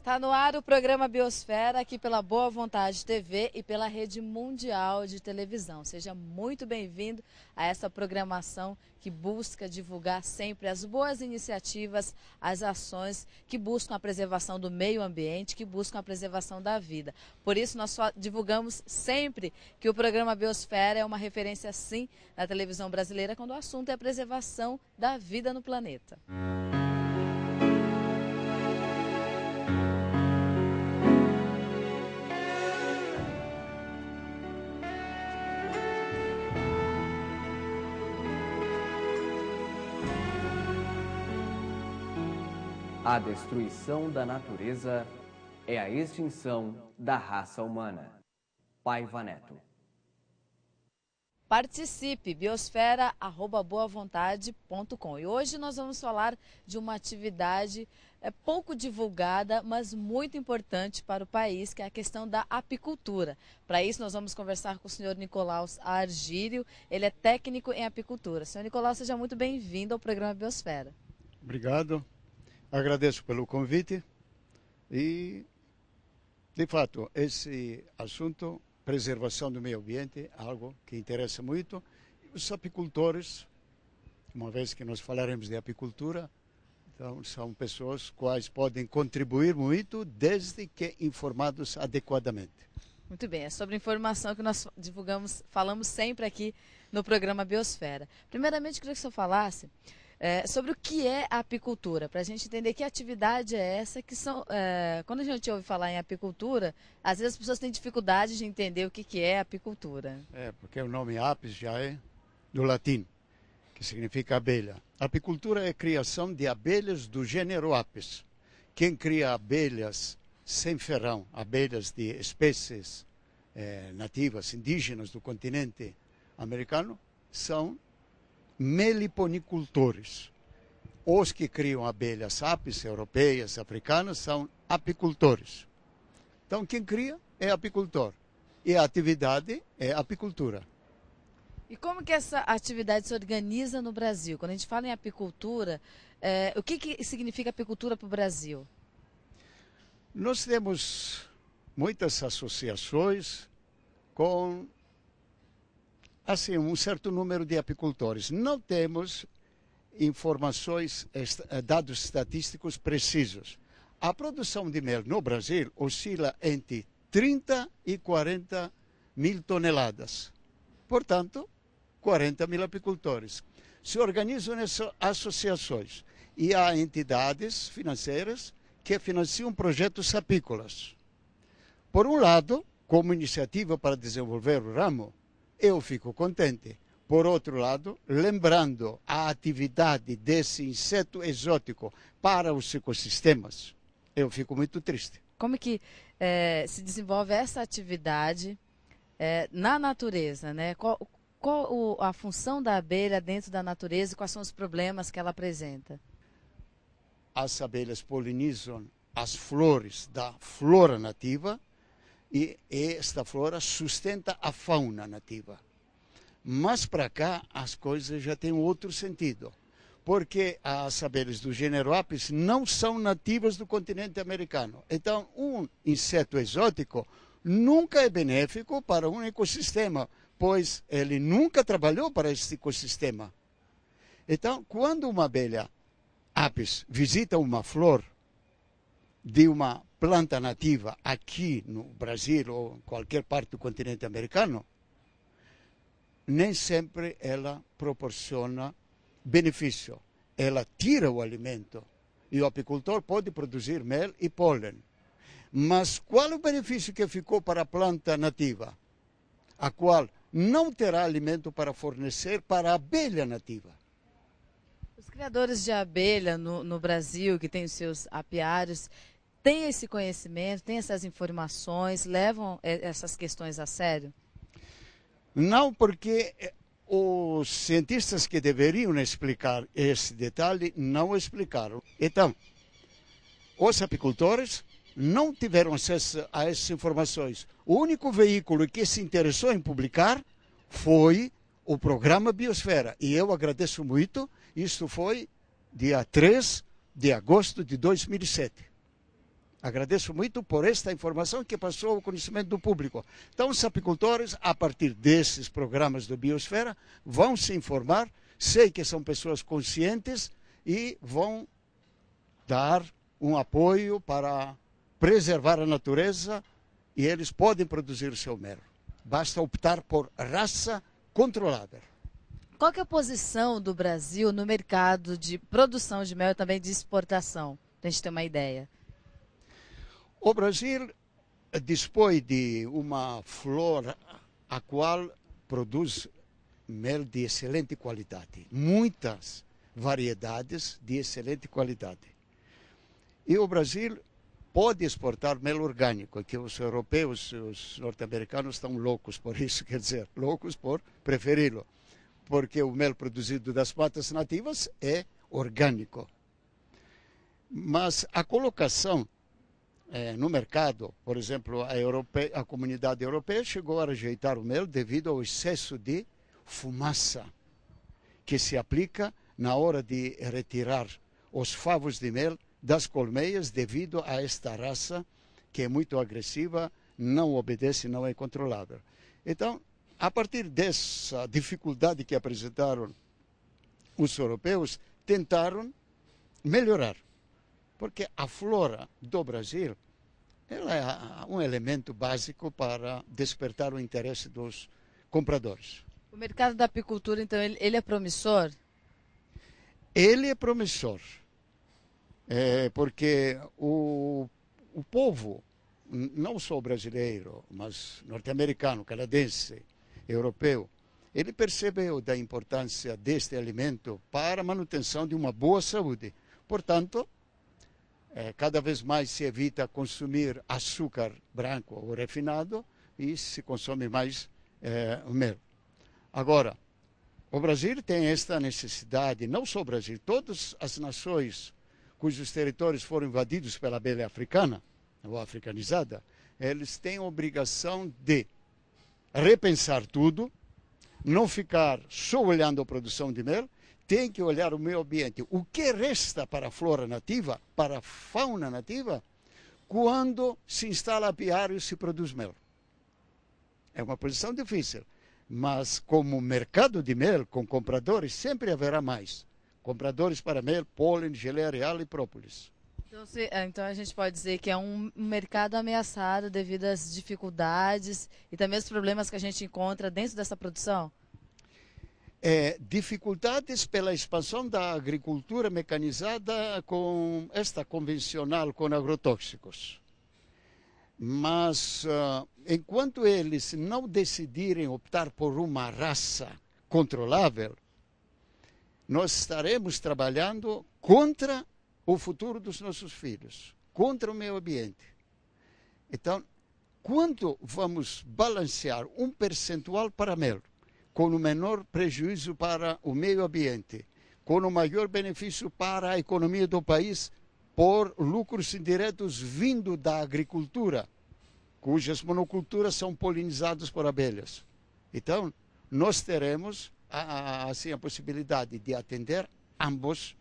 Está no ar o programa Biosfera, aqui pela Boa Vontade TV e pela Rede Mundial de Televisão. Seja muito bem-vindo a essa programação que busca divulgar sempre as boas iniciativas, as ações que buscam a preservação do meio ambiente, que buscam a preservação da vida. Por isso, nós divulgamos sempre que o programa Biosfera é uma referência, sim, na televisão brasileira, quando o assunto é a preservação da vida no planeta. A destruição da natureza é a extinção da raça humana. Paiva Neto. Participe, biosfera@boavontade.com. E hoje nós vamos falar de uma atividade pouco divulgada, mas muito importante para o país, que é a questão da apicultura. Para isso nós vamos conversar com o senhor Nicolaus Argírio, ele é técnico em apicultura. Senhor Nicolaus, seja muito bem-vindo ao programa Biosfera. Obrigado. Agradeço pelo convite e, de fato, esse assunto, preservação do meio ambiente, é algo que interessa muito. Os apicultores, uma vez que nós falaremos de apicultura, então são pessoas quais podem contribuir muito desde que informados adequadamente. Muito bem, é sobre informação que nós falamos sempre aqui no programa Biosfera. Primeiramente, eu queria que o senhor falasse sobre o que é a apicultura, para a gente entender que atividade é essa, que são, quando a gente ouve falar em apicultura, às vezes as pessoas têm dificuldade de entender o que é apicultura. Porque o nome apis já é do latim, que significa abelha. Apicultura é a criação de abelhas do gênero Apis. Quem cria abelhas sem ferrão, abelhas de espécies nativas, indígenas do continente americano, são meliponicultores. Os que criam abelhas apis europeias, africanas, são apicultores. Então, quem cria é apicultor. E a atividade é apicultura. E como que essa atividade se organiza no Brasil? Quando a gente fala em apicultura, o que significa apicultura para o Brasil? Nós temos muitas associações com assim, um certo número de apicultores. Não temos informações, dados estatísticos precisos. A produção de mel no Brasil oscila entre 30 e 40 mil toneladas. Portanto, 40 mil apicultores. Se organizam nessas associações e há entidades financeiras que financiam projetos apícolas. Por um lado, como iniciativa para desenvolver o ramo, eu fico contente. Por outro lado, lembrando a atividade desse inseto exótico para os ecossistemas, eu fico muito triste. Como que se desenvolve essa atividade na natureza, né? Qual a função da abelha dentro da natureza e quais são os problemas que ela apresenta? As abelhas polinizam as flores da flora nativa, e esta flora sustenta a fauna nativa. Mas para cá as coisas já têm outro sentido, porque as abelhas do gênero Apis não são nativas do continente americano. Então, um inseto exótico nunca é benéfico para um ecossistema, pois ele nunca trabalhou para esse ecossistema. Então, quando uma abelha Apis visita uma flor de uma planta nativa aqui no Brasil ou em qualquer parte do continente americano, nem sempre ela proporciona benefício. Ela tira o alimento e o apicultor pode produzir mel e pólen. Mas qual é o benefício que ficou para a planta nativa? A qual não terá alimento para fornecer para a abelha nativa. Os criadores de abelha no Brasil, que têm os seus apiários, têm esse conhecimento, têm essas informações, levam essas questões a sério? Não, porque os cientistas que deveriam explicar esse detalhe não explicaram. Então, os apicultores não tiveram acesso a essas informações. O único veículo que se interessou em publicar foi o programa Biosfera. E eu agradeço muito. Isso foi dia 3 de agosto de 2007. Agradeço muito por esta informação que passou ao conhecimento do público. Então, os apicultores, a partir desses programas do Biosfera, vão se informar. Sei que são pessoas conscientes e vão dar um apoio para preservar a natureza e eles podem produzir o seu mel. Basta optar por raça controlável. Qual que é a posição do Brasil no mercado de produção de mel e também de exportação? Para a gente ter uma ideia. O Brasil dispõe de uma flora a qual produz mel de excelente qualidade. Muitas variedades de excelente qualidade. E o Brasil pode exportar mel orgânico, que os europeus, os norte-americanos estão loucos por isso, quer dizer, loucos por preferi-lo. Porque o mel produzido das matas nativas é orgânico. Mas a colocação no mercado, por exemplo, a comunidade europeia chegou a rejeitar o mel devido ao excesso de fumaça que se aplica na hora de retirar os favos de mel das colmeias devido a esta raça que é muito agressiva, não obedece, não é controlável. Então, a partir dessa dificuldade que apresentaram os europeus, tentaram melhorar. Porque a flora do Brasil ela é um elemento básico para despertar o interesse dos compradores. O mercado da apicultura, então, ele é promissor? Ele é promissor, porque o povo, não só brasileiro, mas norte-americano, canadense, europeu, ele percebeu da importância deste alimento para a manutenção de uma boa saúde. Portanto, cada vez mais se evita consumir açúcar branco ou refinado e se consome mais mel. Agora, o Brasil tem esta necessidade, não só o Brasil, todas as nações cujos territórios foram invadidos pela abelha africana, ou africanizada, eles têm a obrigação de repensar tudo, não ficar só olhando a produção de mel, tem que olhar o meio ambiente. O que resta para a flora nativa, para a fauna nativa, quando se instala apiário e se produz mel? É uma posição difícil, mas como mercado de mel, com compradores, sempre haverá mais. Compradores para mel, pólen, geleia real e própolis. Então a gente pode dizer que é um mercado ameaçado devido às dificuldades e também os problemas que a gente encontra dentro dessa produção? Dificuldades pela expansão da agricultura mecanizada com esta convencional com agrotóxicos. Mas enquanto eles não decidirem optar por uma raça controlável, nós estaremos trabalhando contra o futuro dos nossos filhos, contra o meio ambiente. Então, quando vamos balancear um percentual para mel, com o menor prejuízo para o meio ambiente, com o maior benefício para a economia do país, por lucros indiretos vindo da agricultura, cujas monoculturas são polinizadas por abelhas. Então, nós teremos assim, a possibilidade de atender ambos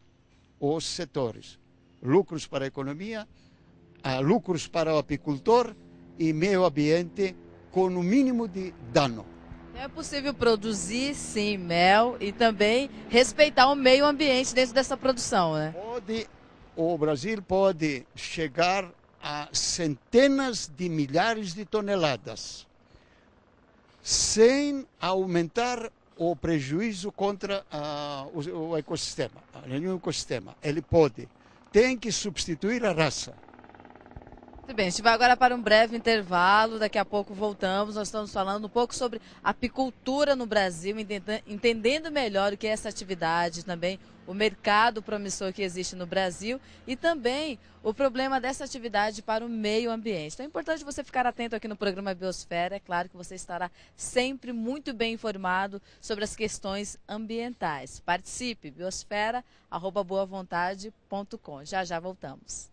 os setores. Lucros para a economia, lucros para o apicultor e meio ambiente com o mínimo de dano. É possível produzir, sim, mel e também respeitar o meio ambiente dentro dessa produção, né? O Brasil pode chegar a centenas de milhares de toneladas sem aumentar o prejuízo contra o ecossistema, nenhum ecossistema. Ele pode, tem que substituir a raça. Muito bem, a gente vai agora para um breve intervalo, daqui a pouco voltamos. Nós estamos falando um pouco sobre apicultura no Brasil, entendendo melhor o que é essa atividade, também o mercado promissor que existe no Brasil e também o problema dessa atividade para o meio ambiente. Então é importante você ficar atento aqui no programa Biosfera. É claro que você estará sempre muito bem informado sobre as questões ambientais. Participe, biosfera@boavontade.com. Já já voltamos.